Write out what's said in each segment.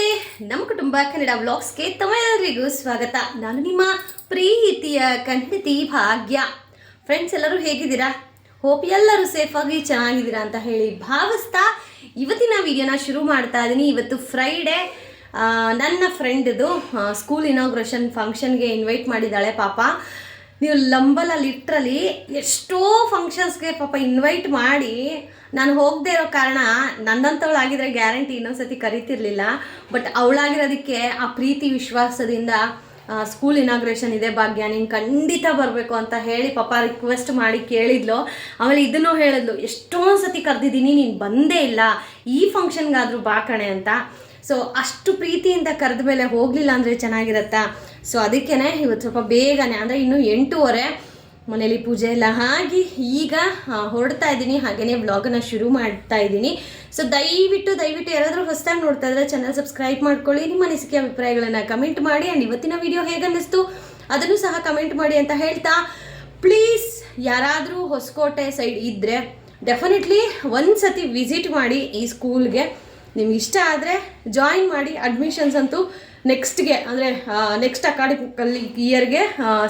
ನಮಸ್ತೆ. ನಮ್ಮ ಕುಟುಂಬ ಕನ್ನಡ ವ್ಲಾಗ್ಸ್ಗೆ ತಮ್ಮೆಲ್ಲರಿಗೂ ಸ್ವಾಗತ. ನಾನು ನಿಮ್ಮ ಪ್ರೀತಿಯ ಖಂಡಿತಿ ಭಾಗ್ಯ. ಫ್ರೆಂಡ್ಸ್, ಎಲ್ಲರೂ ಹೇಗಿದ್ದೀರಾ? ಹೋಪ್ ಎಲ್ಲರೂ ಸೇಫಾಗಿ ಚೆನ್ನಾಗಿದ್ದೀರಾ ಅಂತ ಹೇಳಿ ಭಾವಿಸ್ತಾ ಇವತ್ತಿನ ವಿಡಿಯೋನ ಶುರು ಮಾಡ್ತಾ ಇದ್ದೀನಿ. ಇವತ್ತು ಫ್ರೈಡೇ. ನನ್ನ ಫ್ರೆಂಡ್ದು ಸ್ಕೂಲ್ ಇನಾಗ್ರೇಷನ್ ಫಂಕ್ಷನ್ಗೆ ಇನ್ವೈಟ್ ಮಾಡಿದ್ದಾಳೆ. ಪಾಪ ನೀವು ನಂಬಲ್ಲ, ಲಿಟ್ರಲಿ ಎಷ್ಟೋ ಫಂಕ್ಷನ್ಸ್ಗೆ ಪಾಪ ಇನ್ವೈಟ್ ಮಾಡಿ ನಾನು ಹೋಗದೆ ಇರೋ ಕಾರಣ ನನ್ನಂಥವಳಾಗಿದ್ರೆ ಗ್ಯಾರಂಟಿ ಇನ್ನೊಂದ್ಸತಿ ಕರಿತಿರ್ಲಿಲ್ಲ. ಬಟ್ ಅವಳಾಗಿರೋದಕ್ಕೆ ಆ ಪ್ರೀತಿ ವಿಶ್ವಾಸದಿಂದ ಸ್ಕೂಲ್ ಇನಾಗ್ರೇಷನ್ ಇದೆ ಭಾಗ್ಯ, ನೀನು ಖಂಡಿತ ಬರಬೇಕು ಅಂತ ಹೇಳಿ ಪಾಪ ರಿಕ್ವೆಸ್ಟ್ ಮಾಡಿ ಕೇಳಿದ್ಲು. ಆಮೇಲೆ ಇದನ್ನು ಹೇಳಿದ್ಲು, ಎಷ್ಟೊಂದು ಸತಿ ಕರೆದಿದ್ದೀನಿ, ನೀನು ಬಂದೇ ಇಲ್ಲ, ಈ ಫಂಕ್ಷನ್ಗಾದರೂ ಬಾ ಕಣೆ ಅಂತ. ಸೊ ಅಷ್ಟು ಪ್ರೀತಿಯಿಂದ ಕರೆದ ಮೇಲೆ ಹೋಗಲಿಲ್ಲ ಅಂದರೆ ಚೆನ್ನಾಗಿರತ್ತಾ? ಸೊ ಅದಕ್ಕೇ ಇವತ್ತು ಸ್ವಲ್ಪ ಬೇಗನೆ, ಅಂದರೆ ಇನ್ನೂ 8:30 ಮನೇಲಿ ಪೂಜೆ ಎಲ್ಲ ಆಗಿ ಈಗ ಹೊರಡ್ತಾ ಇದ್ದೀನಿ. ಹಾಗೆಯೇ ವ್ಲಾಗನ್ನು ಶುರು ಮಾಡ್ತಾ ಇದ್ದೀನಿ. ಸೊ ದಯವಿಟ್ಟು ಯಾರಾದರೂ ಹೊಸದಾಗಿ ನೋಡ್ತಾ ಇದ್ರೆ ಚಾನಲ್ ಸಬ್ಸ್ಕ್ರೈಬ್ ಮಾಡ್ಕೊಳ್ಳಿ. ನಿಮ್ಮ ಅನಿಸಿಕೆ ಅಭಿಪ್ರಾಯಗಳನ್ನು ಕಮೆಂಟ್ ಮಾಡಿ. ಆ್ಯಂಡ್ ಇವತ್ತಿನ ವಿಡಿಯೋ ಹೇಗೆ ಅನ್ನಿಸ್ತು ಅದನ್ನು ಸಹ ಕಮೆಂಟ್ ಮಾಡಿ ಅಂತ ಹೇಳ್ತಾ, ಪ್ಲೀಸ್ ಯಾರಾದರೂ ಹೊಸಕೋಟೆ ಸೈಡ್ ಇದ್ದರೆ ಡೆಫಿನೆಟ್ಲಿ ಒಂದು ಸತಿ ವಿಸಿಟ್ ಮಾಡಿ ಈ ಸ್ಕೂಲ್ಗೆ. ನಿಮ್ಗೆ ಇಷ್ಟ ಆದರೆ ಜಾಯಿನ್ ಮಾಡಿ. ಅಡ್ಮಿಷನ್ಸ್ ಅಂತೂ ನೆಕ್ಸ್ಟ್ಗೆ, ಅಂದರೆ ನೆಕ್ಸ್ಟ್ ಅಕಾಡೆಮಿಕಲ್ ಇಯರ್ಗೆ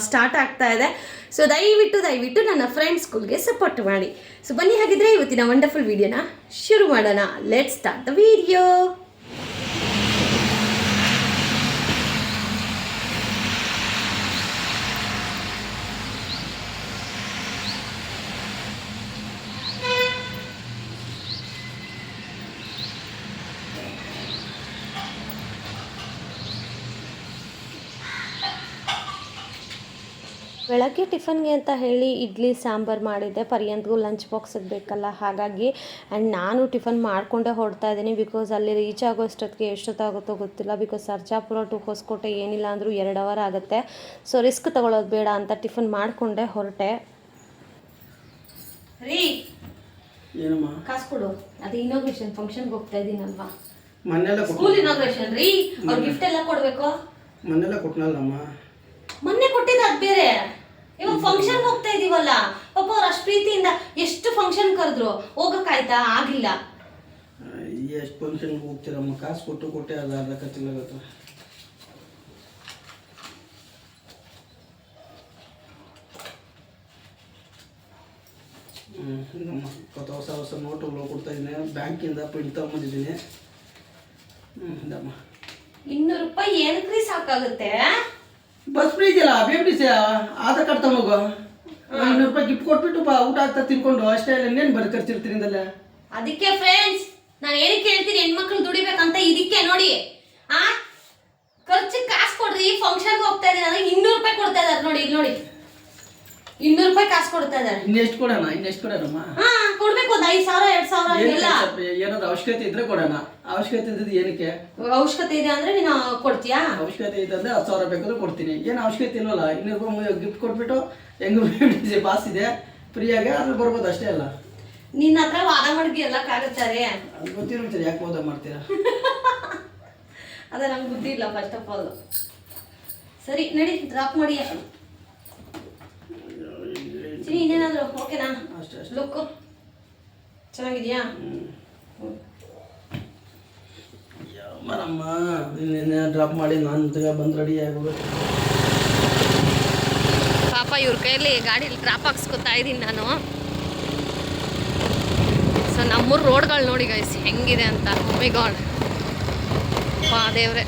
ಸ್ಟಾರ್ಟ್ ಆಗ್ತಾ ಇದೆ. ಸೊ ದಯವಿಟ್ಟು ನನ್ನ ಫ್ರೆಂಡ್ಸ್ ಸ್ಕೂಲ್ಗೆ ಸಪೋರ್ಟ್ ಮಾಡಿ. ಸೊ ಬನ್ನಿ, ಹಾಗಿದ್ರೆ ಇವತ್ತಿನ ವಂಡರ್ಫುಲ್ ವಿಡಿಯೋನ ಶುರು ಮಾಡೋಣ. Let's start the video. ಬೆಳಗ್ಗೆ ಟಿಫನ್ಗೆ ಅಂತ ಹೇಳಿ ಇಡ್ಲಿ ಸಾಂಬಾರು ಮಾಡಿದ್ದೆ. ಪರ್ಯಂತ್ಗೂ ಲಂಚ್ ಬಾಕ್ಸಿಗೆ ಬೇಕಲ್ಲ, ಹಾಗಾಗಿ. ಆ್ಯಂಡ್ ನಾನು ಟಿಫನ್ ಮಾಡಿಕೊಂಡೇ ಹೊರಡ್ತಾ ಇದ್ದೀನಿ. ಬಿಕಾಸ್ ಅಲ್ಲಿ ರೀಚ್ ಆಗೋಷ್ಟೊತ್ತಿಗೆ ಎಷ್ಟೊತ್ತಾಗುತ್ತೋ ಗೊತ್ತಿಲ್ಲ. ಬಿಕಾಸ್ ಸರ್ಜಾಪುರ ಟು ಹೊಸಕೋಟೆ ಏನಿಲ್ಲ ಅಂದರೂ 2 ಅವರ್ ಆಗುತ್ತೆ. ಸೊ ರಿಸ್ಕ್ ತೊಗೊಳೋದು ಬೇಡ ಅಂತ ಟಿಫನ್ ಮಾಡಿಕೊಂಡೇ ಹೊರಟೆ. ರೀ ಏನಮ್ಮ ಕಾಸು ಕೊಡು, ಅದು ಇನಾಗ್ರೇಷನ್ ಫಂಕ್ಷನ್ಗೆ ಹೋಗ್ತಾ ಇದ್ದೀನಲ್ವಾ, ಸ್ಕೂಲ್ ಇನಾಗ್ರೇಷನ್ ರೀ. ಅವ್ರು ಗಿಫ್ಟ್ ಎಲ್ಲ ಕೊಡಬೇಕು. ಮೊನ್ನೆಲ್ಲ ಕೊಟ್ಟನಲ್ಲಮ್ಮ. ಮೊನ್ನೆ ಕೊಟ್ಟಿದ್ದ ಅದು ಬೇರೆ, ಇವಾಗ ಫಂಕ್ಷನ್ಗೆ ಹೋಗ್ತಾ ಇದೀವಲ್ಲ. ಪಾಪ ಅವ್ರು ಅಷ್ಟು ಪ್ರೀತಿಯಿಂದ ಎಷ್ಟು ಫಂಕ್ಷನ್ ಕರೆದ್ರು, ಹೋಗಕ್ಕಾಯ್ತಾ? ಆಗಿಲ್ಲ. ಎಷ್ಟು ಫಂಕ್ಷನ್ಗೆ ಹೋಗ್ತೀರಮ್ಮ? ಕಾಸು ಕೊಟ್ಟೆ ಅದು ಅರ್ಧ ಖರ್ಚಿಲಾಗತ್ತೆ. ಹೊಸ ನೋಟುಗಳು ಕೊಡ್ತಾ ಇದ್ದೀನಿ. ಬ್ಯಾಂಕಿಂದ ಪ್ರಿಂಟ್ ತಗೊಂಡಿದ್ದೀನಿ. ಇದಮ್ಮ 200 ರೂಪಾಯಿ ಏನಕ್ರಿ ಸಾಕಾಗುತ್ತೆ? ಬಸ್ ಫ್ರೀ ಇದೆಯಲ್ಲ, ಬೇಬಿ ಆಧಾರ್ ಕಾರ್ಡ್ ತಗೊಂಡೋಗು. 200 ರೂಪಾಯಿ ಗಿಫ್ಟ್ ಕೊಟ್ಬಿಟ್ಟು ಊಟ ಆಗ್ತಾ ತಿನ್ಕೊಂಡು ಅಷ್ಟೇ. ಇಲ್ಲ ಇನ್ನೇನು ಬರೀ ಖರ್ಚಿರ್ತೀರಿಂದಲ್ಲ. ಅದಕ್ಕೆ ಫ್ರೆಂಡ್ಸ್, ನಾನು ಏನಕ್ಕೆ ಹೇಳ್ತೀನಿ, ಹೆಣ್ಮಕ್ಳು ದುಡಿಬೇಕಂತ. ಇದಕ್ಕೆ ನೋಡಿ, ಖರ್ಚಿಗೆ ಕಾಸು ಕೊಡ್ರಿ. ಫಂಕ್ಷನ್ಗೆ ಹೋಗ್ತಾ ಇದ್ದೀನಿ ಅಂದ್ರೆ 200 ರೂಪಾಯಿ ಕೊಡ್ತಾ ಇದ್ದಾರೆ. ನೋಡಿ ಇಲ್ಲಿ ನೋಡಿ, 200 ರೂಪಾಯಿ ಕಾಸು ಕೊಡ್ತಾ ಇದ್ದಾರೆ. ಇನ್ನೆಷ್ಟು ಕೊಡೋಣಮ್ಮ? ಕೊಡ್ಬೇಕು, ಒಂದು 5,000 2,000 ಎಲ್ಲ. ಏನಾದ್ರು ಅವಶ್ಯಕತೆ ಇದ್ರೆ ಕೊಡೋಣ. ಅವಶ್ಯಕತೆ ಇದ್ದದ್ದು ಏನಕ್ಕೆ? ಅವಶ್ಯಕತೆ ಇದೆ ಅಂದ್ರೆ ನೀನು ಕೊಡ್ತೀಯಾ? ಅವಶ್ಯಕತೆ ಇದೆ ಅಂದ್ರೆ 10,000 ಬೇಕಾದ್ರೂ ಕೊಡ್ತೀನಿ. ಏನು ಅವಶ್ಯಕತೆ ಇಲ್ವಲ್ಲ. 200 ರೂಪಾಯಿ ಗಿಫ್ಟ್ ಕೊಟ್ಬಿಟ್ಟು ಹೆಂಗು ಪಾಸ್ ಇದೆ ಫ್ರೀಯಾಗಿ ಅದ್ರಲ್ಲಿ ಬರ್ಬೋದು ಅಷ್ಟೇ ಅಲ್ಲ. ನಿನ್ನ ಹತ್ರ ವಾದ ಮಾಡಿದ್ವಿ ಎಲ್ಲಕ್ಕಾಗುತ್ತಾರೆ. ಅದು ಗೊತ್ತಿರ್ತಾರೆ, ಯಾಕೆ ವಾದ ಮಾಡ್ತೀರಾ? ಅದೇ ನಂಗೆ ಬುದ್ಧಿ ಇಲ್ಲ ಫಸ್ಟ್ ಆಫ್ ಆಲ್. ಸರಿ ನಡಿ, ಡ್ರಾಪ್ ಮಾಡಿ. ಇನ್ನೇನಾದ್ರು ಓಕೆನಾ? ಅಷ್ಟೇ ಲುಕ್ಕು ಚೆನ್ನಾಗಿದ್ಯಾ? ಮರಮ್ಮ ನಿನ್ನೆ ಡ್ರಾಪ್ ಮಾಡಿ ನಾನು ಬಂದು ರೆಡಿ ಆಗಬೇಕು. ಪಾಪ ಇವ್ರ ಕೈಯಲ್ಲಿ ಗಾಡೀಲಿ ಡ್ರಾಪ್ ಹಾಕ್ಸ್ಕೊತಾ ಇದ್ದೀನಿ ನಾನು. ಸೊ ನಮ್ಮೂರು ರೋಡ್ಗಳು ನೋಡಿ ಗೈಸ್ ಹೆಂಗಿದೆ ಅಂತ. ಮೈ ಗಾಡ್, ಪಾ ದೇವ್ರೆ.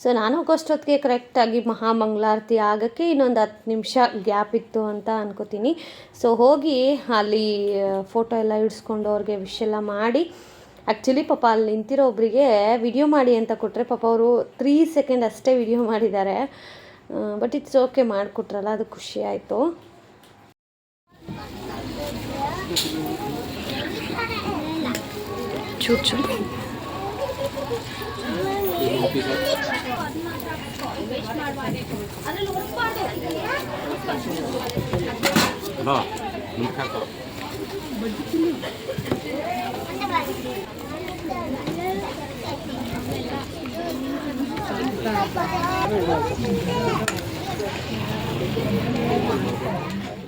ಸೊ ನಾನು ಹೋಗೋಷ್ಟೊತ್ತಿಗೆ ಕರೆಕ್ಟಾಗಿ ಮಹಾಮಂಗಳಾರತಿ ಆಗೋಕ್ಕೆ ಇನ್ನೊಂದು 10 ನಿಮಿಷ ಗ್ಯಾಪ್ ಇತ್ತು ಅಂತ ಅನ್ಕೋತೀನಿ. ಸೊ ಹೋಗಿ ಅಲ್ಲಿ ಫೋಟೋ ಎಲ್ಲ ಇಡಿಸ್ಕೊಂಡು ಅವ್ರಿಗೆ ವಿಶ್ ಎಲ್ಲ ಮಾಡಿ, ಆ್ಯಕ್ಚುಲಿ ಪಾಪ ಅಲ್ಲಿ ನಿಂತಿರೋ ಒಬ್ಬರಿಗೆ ವಿಡಿಯೋ ಮಾಡಿ ಅಂತ ಕೊಟ್ಟರೆ ಪಾಪ ಅವರು 3 ಸೆಕೆಂಡ್ ಅಷ್ಟೇ ವಿಡಿಯೋ ಮಾಡಿದ್ದಾರೆ. ಬಟ್ ಇಟ್ಸ್ ಓಕೆ, ಮಾಡಿಕೊಟ್ರಲ್ಲ ಅದು ಖುಷಿ ಆಯಿತು. ಚೂರು ಚೂರು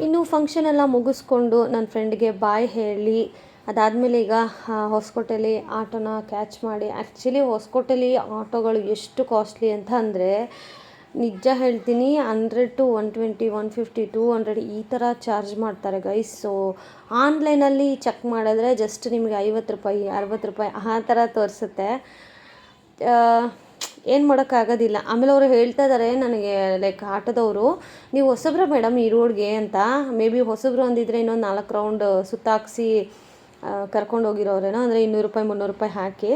ಇನ್ನು ಫಂಕ್ಷನ್ ಎಲ್ಲ ಮುಗಿಸ್ಕೊಂಡು ನನ್ನ ಫ್ರೆಂಡ್ಗೆ ಬಾಯ್ ಹೇಳಿ ಅದಾದಮೇಲೆ ಈಗ ಹೊಸಕೋಟೆಯಲ್ಲಿ ಆಟೋನ ಕ್ಯಾಚ್ ಮಾಡಿ, ಆ್ಯಕ್ಚುಲಿ ಹೊಸಕೋಟೆಯಲ್ಲಿ ಆಟೋಗಳು ಎಷ್ಟು ಕಾಸ್ಟ್ಲಿ ಅಂತ ಅಂದರೆ ನಿಜ ಹೇಳ್ತೀನಿ, 100 to 120, 150, 200 ಈ ಥರ ಚಾರ್ಜ್ ಮಾಡ್ತಾರೆ ಗೈಸ್. ಸೊ ಆನ್ಲೈನಲ್ಲಿ ಚೆಕ್ ಮಾಡಿದ್ರೆ ಜಸ್ಟ್ ನಿಮಗೆ 50 ರೂಪಾಯಿ 60 ರೂಪಾಯಿ ಆ ಥರ ತೋರಿಸುತ್ತೆ. ಏನು ಮಾಡೋಕ್ಕಾಗೋದಿಲ್ಲ. ಆಮೇಲೆ ಅವರು ಹೇಳ್ತಾ ಇದ್ದಾರೆ ನನಗೆ, ಲೈಕ್ ಆಟೋದವರು, ನೀವು ಹೊಸಬ್ರ ಮೇಡಮ್ ಈ ರೋಡ್ಗೆ ಅಂತ. ಮೇ ಬಿ ಹೊಸಬ್ರು ಅಂದಿದ್ರೆ ಇನ್ನೊಂದು 4 ರೌಂಡ್ ಸುತ್ತಾಕ್ಸಿ ಕರ್ಕೊಂಡು ಹೋಗಿರೋರೇನೋ, ಅಂದರೆ 200 ರೂಪಾಯಿ 300 ರೂಪಾಯಿ ಹಾಕಿ.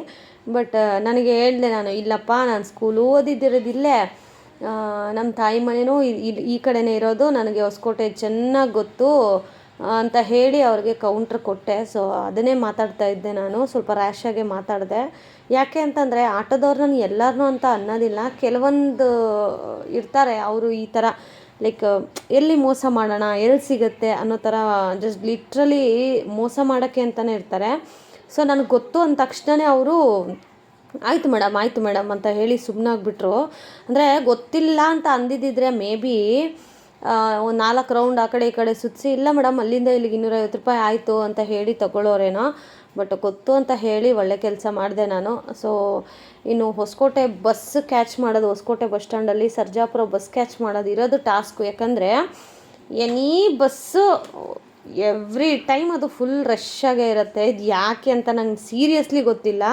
ಬಟ್ ನನಗೆ ಹೇಳಿದೆ ನಾನು, ಇಲ್ಲಪ್ಪ ನಾನು ಸ್ಕೂಲು ಓದಿದ್ದಿರೋದಿಲ್ಲೇ, ನಮ್ಮ ತಾಯಿ ಮನೆಯೂ ಈ ಕಡೆನೇ ಇರೋದು, ನನಗೆ ಹೊಸಕೋಟೆ ಚೆನ್ನಾಗಿ ಗೊತ್ತು ಅಂತ ಹೇಳಿ ಅವ್ರಿಗೆ ಕೌಂಟ್ರ್ ಕೊಟ್ಟೆ. ಸೊ ಅದನ್ನೇ ಮಾತಾಡ್ತಾ ಇದ್ದೆ ನಾನು, ಸ್ವಲ್ಪ ರ್ಯಾಶಾಗೆ ಮಾತಾಡಿದೆ. ಯಾಕೆ ಅಂತಂದರೆ ಆಟೋದವ್ರು ನಾನು ಎಲ್ಲರನ್ನೂ ಅಂತ ಅನ್ನೋದಿಲ್ಲ, ಕೆಲವೊಂದು ಇರ್ತಾರೆ ಅವರು ಈ ಥರ ಲೈಕ್ ಎಲ್ಲಿ ಮೋಸ ಮಾಡೋಣ, ಎಲ್ಲಿ ಸಿಗುತ್ತೆ ಅನ್ನೋ ಥರ ಜಸ್ಟ್ ಲಿಟ್ರಲಿ ಮೋಸ ಮಾಡೋಕ್ಕೆ ಅಂತಲೇ ಇರ್ತಾರೆ. ಸೊ ನನಗೆ ಗೊತ್ತು ಅಂದ ತಕ್ಷಣವೇ ಅವರು ಆಯಿತು ಮೇಡಮ್ ಅಂತ ಹೇಳಿ ಸುಮ್ಮನಾಗ್ಬಿಟ್ರು. ಅಂದರೆ ಗೊತ್ತಿಲ್ಲ ಅಂತ ಅಂದಿದ್ದಿದ್ರೆ ಮೇ ಬಿ ಒಂದು 4 ರೌಂಡ್ ಆ ಕಡೆ ಈ ಕಡೆ ಸುತ್ತಿಸಿ, ಇಲ್ಲ ಮೇಡಮ್ ಅಲ್ಲಿಂದ ಇಲ್ಲಿಗೆ 250 ರೂಪಾಯಿ ಆಯಿತು ಅಂತ ಹೇಳಿ ತಗೊಳ್ಳೋರೇನೋ. ಬಟ್ ಗೊತ್ತು ಅಂತ ಹೇಳಿ ಒಳ್ಳೆ ಕೆಲಸ ಮಾಡಿದೆ ನಾನು. ಸೊ ಇನ್ನು ಹೊಸಕೋಟೆ ಬಸ್ ಕ್ಯಾಚ್ ಮಾಡೋದು, ಹೊಸಕೋಟೆ ಬಸ್ ಸ್ಟ್ಯಾಂಡಲ್ಲಿ ಸರ್ಜಾಪುರ ಬಸ್ ಕ್ಯಾಚ್ ಮಾಡೋದು ಇರೋದು ಟಾಸ್ಕು. ಯಾಕಂದರೆ ಎನಿ ಬಸ್ಸು ಎವ್ರಿ ಟೈಮ್ ಅದು ಫುಲ್ ರಶ್ಶಾಗೇ ಇರುತ್ತೆ. ಇದು ಯಾಕೆ ಅಂತ ನಂಗೆ ಸೀರಿಯಸ್ಲಿ ಗೊತ್ತಿಲ್ಲ.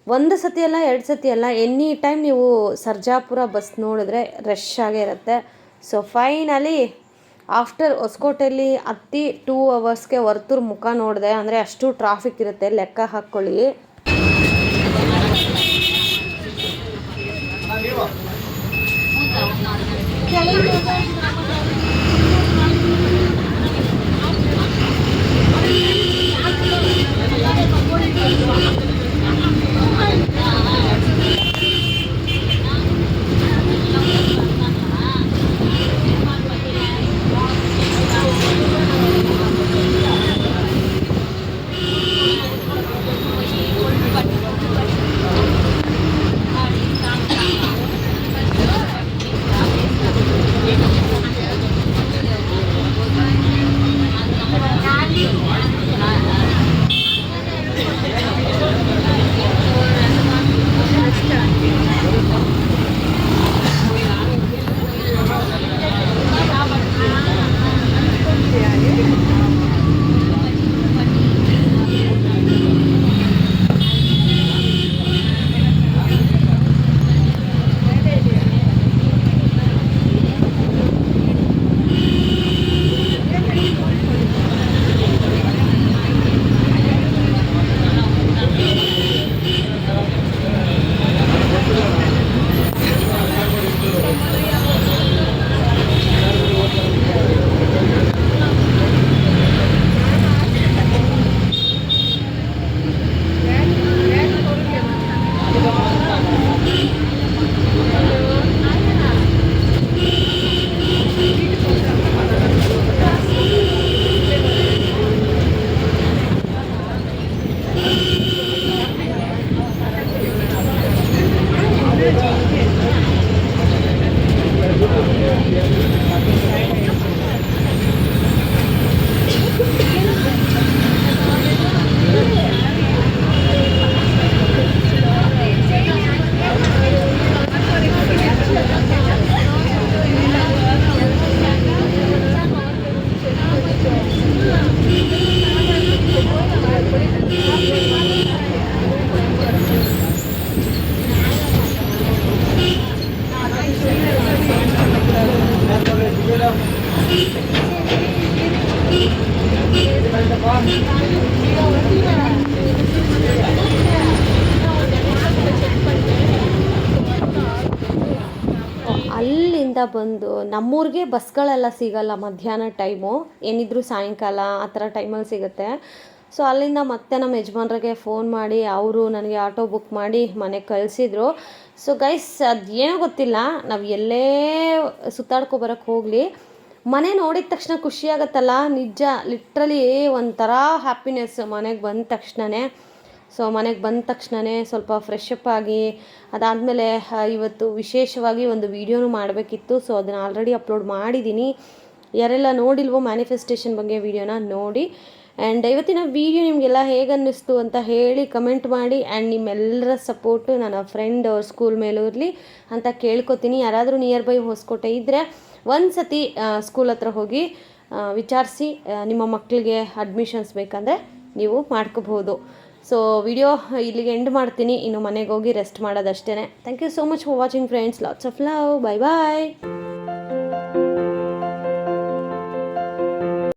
1 ಸತಿ ಅಲ್ಲ 2 ಸತಿ ಅಲ್ಲ, ಎನಿ ಟೈಮ್ ನೀವು ಸರ್ಜಾಪುರ ಬಸ್ ನೋಡಿದ್ರೆ ರಶ್ ಆಗೇ ಇರುತ್ತೆ. ಸೊ ಫೈನಲಿ ಆಫ್ಟರ್ ಹೊಸಕೋಟೆಯಲ್ಲಿ ಹತ್ತಿ 2 ಅವರ್ಸ್ಗೆ ವರ್ತೂರು ಮುಖ ನೋಡಿದೆ. ಅಂದರೆ ಅಷ್ಟು ಟ್ರಾಫಿಕ್ ಇರುತ್ತೆ, ಲೆಕ್ಕ ಹಾಕ್ಕೊಳ್ಳಿ. ಅಲ್ಲಿಂದ ಬಂದು ನಮ್ಮೂರಿಗೆ ಬಸ್ಗಳೆಲ್ಲ ಸಿಗಲ್ಲ ಮಧ್ಯಾಹ್ನ ಟೈಮು, ಏನಿದ್ರು ಸಾಯಂಕಾಲ ಆ ಥರ ಟೈಮಲ್ಲಿ ಸಿಗುತ್ತೆ. ಸೊ ಅಲ್ಲಿಂದ ಮತ್ತೆ ನಮ್ಮ ಯಜಮಾನ್ರಿಗೆ ಫೋನ್ ಮಾಡಿ ಅವರು ನನಗೆ ಆಟೋ ಬುಕ್ ಮಾಡಿ ಮನೆಗೆ ಕಳಿಸಿದ್ರು. ಸೊ ಗೈಸ್ ಅದೇನೋ ಗೊತ್ತಿಲ್ಲ, ನಾವು ಎಲ್ಲೇ ಸುತ್ತಾಡ್ಕೊಬರಕ್ಕೆ ಹೋಗಲಿ ಮನೆ ನೋಡಿದ ತಕ್ಷಣ ಖುಷಿಯಾಗತ್ತಲ್ಲ, ನಿಜ ಲಿಟ್ರಲಿ ಒಂಥರ ಹ್ಯಾಪಿನೆಸ್ ಮನೆಗೆ ಬಂದ ತಕ್ಷಣವೇ. ಸೊ ಮನೆಗೆ ಬಂದ ತಕ್ಷಣವೇ ಸ್ವಲ್ಪ ಫ್ರೆಶ್ ಅಪ್ ಆಗಿ ಅದಾದಮೇಲೆ ಇವತ್ತು ವಿಶೇಷವಾಗಿ ಒಂದು ವೀಡಿಯೋನು ಮಾಡಬೇಕಿತ್ತು. ಸೊ ಅದನ್ನು ಆಲ್ರೆಡಿ ಅಪ್ಲೋಡ್ ಮಾಡಿದ್ದೀನಿ. ಯಾರೆಲ್ಲ ನೋಡಿಲ್ವೋ ಮ್ಯಾನಿಫೆಸ್ಟೇಷನ್ ಬಗ್ಗೆ ವೀಡಿಯೋನ ನೋಡಿ. ಆ್ಯಂಡ್ ಇವತ್ತಿನ ವೀಡಿಯೋ ನಿಮಗೆಲ್ಲ ಹೇಗೆ ಅನ್ನಿಸ್ತು ಅಂತ ಹೇಳಿ ಕಮೆಂಟ್ ಮಾಡಿ. ಆ್ಯಂಡ್ ನಿಮ್ಮೆಲ್ಲರ ಸಪೋರ್ಟು ನನ್ನ ಫ್ರೆಂಡ್ ಅವ್ರ ಸ್ಕೂಲ್ ಮೇಲೂ ಇರಲಿ ಅಂತ ಕೇಳ್ಕೊತೀನಿ. ಯಾರಾದರೂ ನಿಯರ್ ಬೈ ಹೊಸಕೋಟೆ ಇದ್ದರೆ ಒಂದು ಸತಿ ಸ್ಕೂಲ್ ಹತ್ರ ಹೋಗಿ ವಿಚಾರಿಸಿ ನಿಮ್ಮ ಮಕ್ಕಳಿಗೆ ಅಡ್ಮಿಷನ್ಸ್ ಬೇಕಂದರೆ ನೀವು ಮಾಡ್ಕೋಬಹುದು. ಸೊ ವಿಡಿಯೋ ಇಲ್ಲಿಗೆ ಎಂಡ್ ಮಾಡ್ತೀನಿ. ಇನ್ನು ಮನೆಗೆ ಹೋಗಿ ರೆಸ್ಟ್ ಮಾಡೋದಷ್ಟೇ. Thank you so much for watching friends. Lots of love. Bye bye.